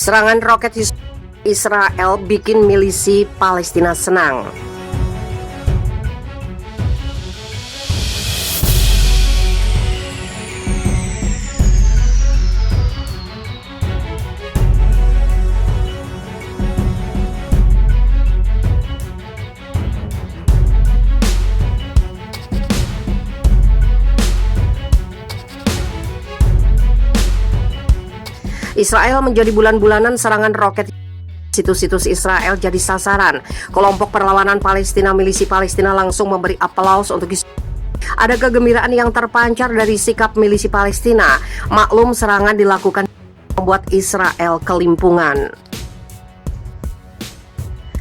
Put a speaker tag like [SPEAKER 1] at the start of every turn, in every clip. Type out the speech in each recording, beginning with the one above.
[SPEAKER 1] Serangan roket Israel bikin milisi Palestina senang. Israel menjadi bulan-bulanan serangan roket. Situs-situs Israel jadi sasaran. Kelompok perlawanan Palestina, milisi Palestina langsung memberi aplaus untuk Israel. Ada kegembiraan yang terpancar dari sikap milisi Palestina. Maklum serangan dilakukan membuat Israel kelimpungan.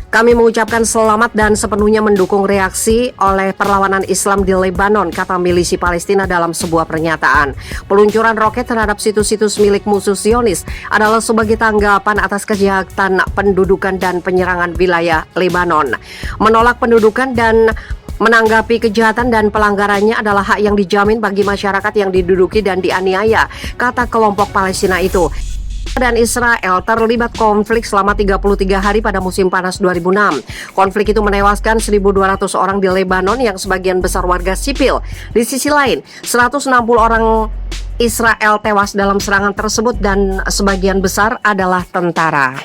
[SPEAKER 1] Kami mengucapkan selamat dan sepenuhnya mendukung reaksi oleh perlawanan Islam di Lebanon, kata milisi Palestina dalam sebuah pernyataan. Peluncuran roket terhadap situs-situs milik musuh Zionis adalah sebagai tanggapan atas kejahatan pendudukan dan penyerangan wilayah Lebanon. Menolak pendudukan dan menanggapi kejahatan dan pelanggarannya adalah hak yang dijamin bagi masyarakat yang diduduki dan dianiaya, kata kelompok Palestina itu. Dan Israel terlibat konflik selama 33 hari pada musim panas 2006. Konflik itu menewaskan 1.200 orang di Lebanon yang sebagian besar warga sipil. Di sisi lain, 160 orang Israel tewas dalam serangan tersebut dan sebagian besar adalah tentara.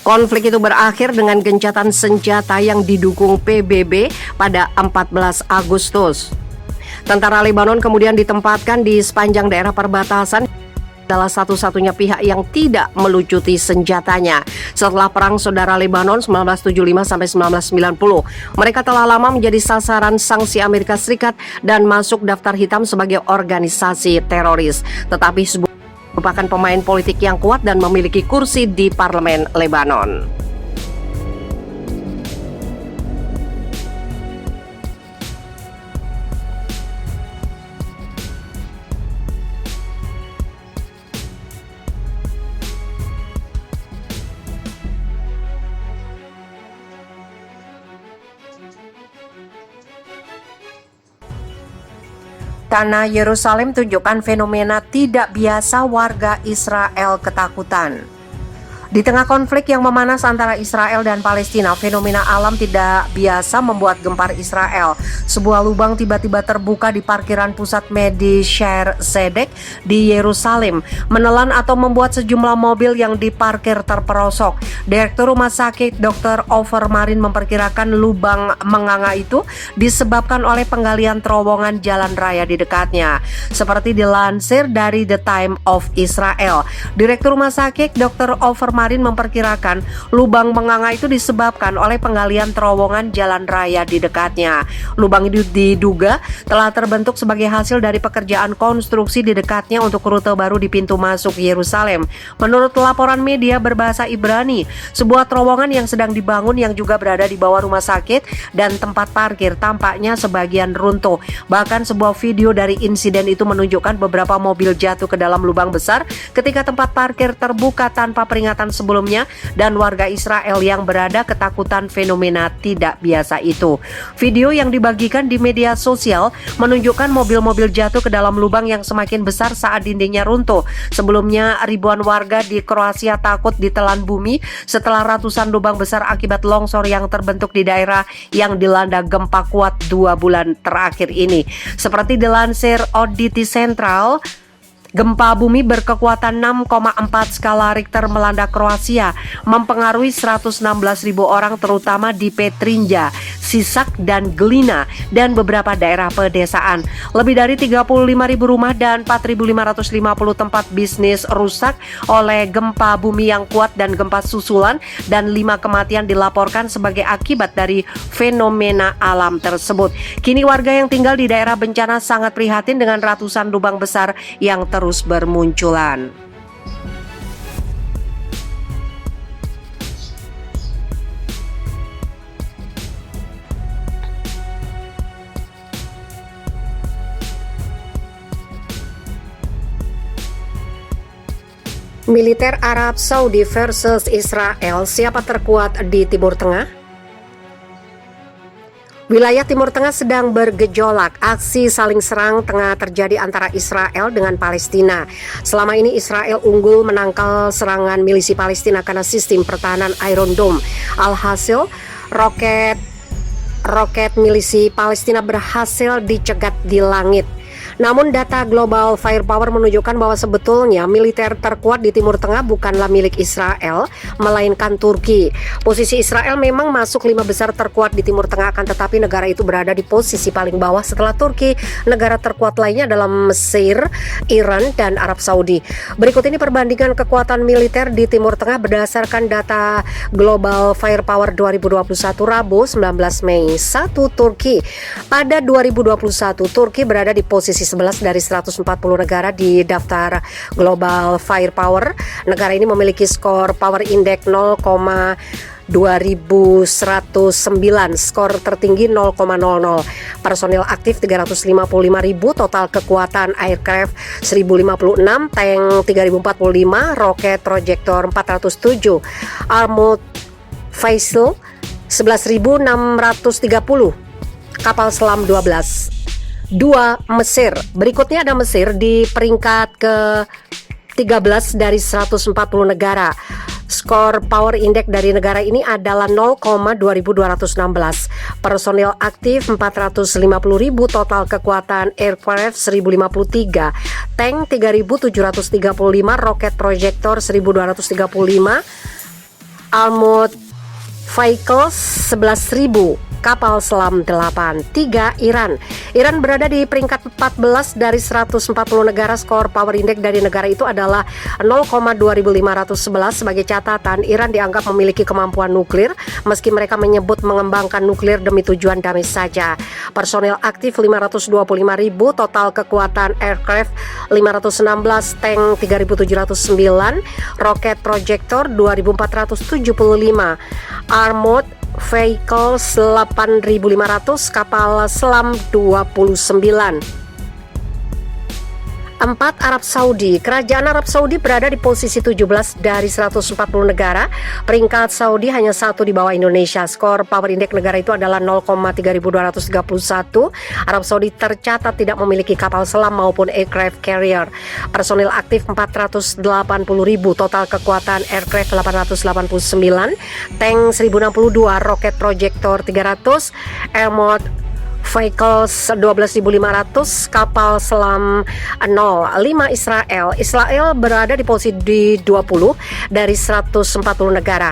[SPEAKER 1] Konflik itu berakhir dengan gencatan senjata yang didukung PBB pada 14 Agustus. Tentara Lebanon kemudian ditempatkan di sepanjang daerah perbatasan, adalah satu-satunya pihak yang tidak melucuti senjatanya. Setelah Perang Saudara Lebanon 1975 sampai 1990, mereka telah lama menjadi sasaran sanksi Amerika Serikat dan masuk daftar hitam sebagai organisasi teroris. Tetapi merupakan pemain politik yang kuat dan memiliki kursi di parlemen Lebanon. Tanah Yerusalem tunjukkan fenomena tidak biasa warga Israel ketakutan. Di tengah konflik yang memanas antara Israel dan Palestina, fenomena alam tidak biasa membuat gempar Israel. Sebuah lubang tiba-tiba terbuka di parkiran pusat Medi Sher Zedek di Yerusalem, menelan atau membuat sejumlah mobil yang diparkir terperosok. Direktur Rumah Sakit Dr. Ofer Marin memperkirakan lubang menganga itu disebabkan oleh penggalian terowongan jalan raya di dekatnya. Seperti dilansir dari The Time of Israel, Direktur Rumah Sakit Dr. Ofer Marin memperkirakan lubang menganga itu disebabkan oleh penggalian terowongan jalan raya di dekatnya. Lubang itu diduga telah terbentuk sebagai hasil dari pekerjaan konstruksi di dekatnya untuk rute baru di pintu masuk Yerusalem. Menurut laporan media berbahasa Ibrani, sebuah terowongan yang sedang dibangun yang juga berada di bawah rumah sakit dan tempat parkir tampaknya sebagian runtuh. Bahkan sebuah video dari insiden itu menunjukkan beberapa mobil jatuh ke dalam lubang besar ketika tempat parkir terbuka tanpa peringatan sebelumnya, dan warga Israel yang berada ketakutan fenomena tidak biasa itu. Video yang dibagikan di media sosial menunjukkan mobil-mobil jatuh ke dalam lubang yang semakin besar saat dindingnya runtuh. Sebelumnya ribuan warga di Kroasia takut ditelan bumi setelah ratusan lubang besar akibat longsor yang terbentuk di daerah yang dilanda gempa kuat 2 bulan terakhir ini. Seperti dilansir Auditi Central, gempa bumi berkekuatan 6,4 skala Richter melanda Kroasia, mempengaruhi 116.000 orang terutama di Petrinja, Sisak dan Glina dan beberapa daerah pedesaan. Lebih dari 35.000 rumah dan 4.550 tempat bisnis rusak oleh gempa bumi yang kuat dan gempa susulan, dan 5 kematian dilaporkan sebagai akibat dari fenomena alam tersebut. Kini warga yang tinggal di daerah bencana sangat prihatin dengan ratusan lubang besar yang terus bermunculan. Militer Arab Saudi versus Israel, siapa terkuat di Timur Tengah? Wilayah Timur Tengah sedang bergejolak. Aksi saling serang tengah terjadi antara Israel dengan Palestina. Selama ini Israel unggul menangkal serangan milisi Palestina karena sistem pertahanan Iron Dome. Alhasil, roket milisi Palestina berhasil dicegat di langit. Namun data Global Firepower menunjukkan bahwa sebetulnya militer terkuat di Timur Tengah bukanlah milik Israel, melainkan Turki. Posisi Israel memang masuk 5 besar terkuat di Timur Tengah, akan tetapi negara itu berada di posisi paling bawah setelah Turki. Negara terkuat lainnya adalah Mesir, Iran, dan Arab Saudi. Berikut ini perbandingan kekuatan militer di Timur Tengah berdasarkan data Global Firepower 2021 Rabu 19 Mei. 1. Turki. Pada 2021, Turki berada di posisi 11 dari 140 negara di daftar Global Firepower. Negara ini memiliki skor Power Index 0,2109, skor tertinggi 0,00, personil aktif 355.000, total kekuatan aircraft 1056, tank 3045, roket proyektor 407, armored vessel 11.630, kapal selam 12. 2. Mesir. Berikutnya ada Mesir di peringkat ke-13 dari 140 negara. Skor Power Index dari negara ini adalah 0,2216. Personil aktif 450.000, total kekuatan aircraft 1053, tank 3735, roket proyektor 1235, armored vehicles 11.000, kapal selam 8. 3. Iran. Iran berada di peringkat 14 dari 140 negara. Skor Power Index dari negara itu adalah 0,2511. Sebagai catatan, Iran dianggap memiliki kemampuan nuklir meski mereka menyebut mengembangkan nuklir demi tujuan damai saja. Personil aktif 525.000, total kekuatan aircraft 516, tank 3.709, roket proyektor 2.475, armored vehicles 8.500, kapal selam 29. 4. Arab Saudi. Kerajaan Arab Saudi berada di posisi 17 dari 140 negara. Peringkat Saudi hanya 1 di bawah Indonesia. Skor Power Index negara itu adalah 0,3231. Arab Saudi tercatat tidak memiliki kapal selam maupun aircraft carrier. Personil aktif 480.000, total kekuatan aircraft 889, tank 1062, roket proyektor 300, armored vehicles 12.500, kapal selam 0. 5. Israel. Israel berada di posisi 20 dari 140 negara.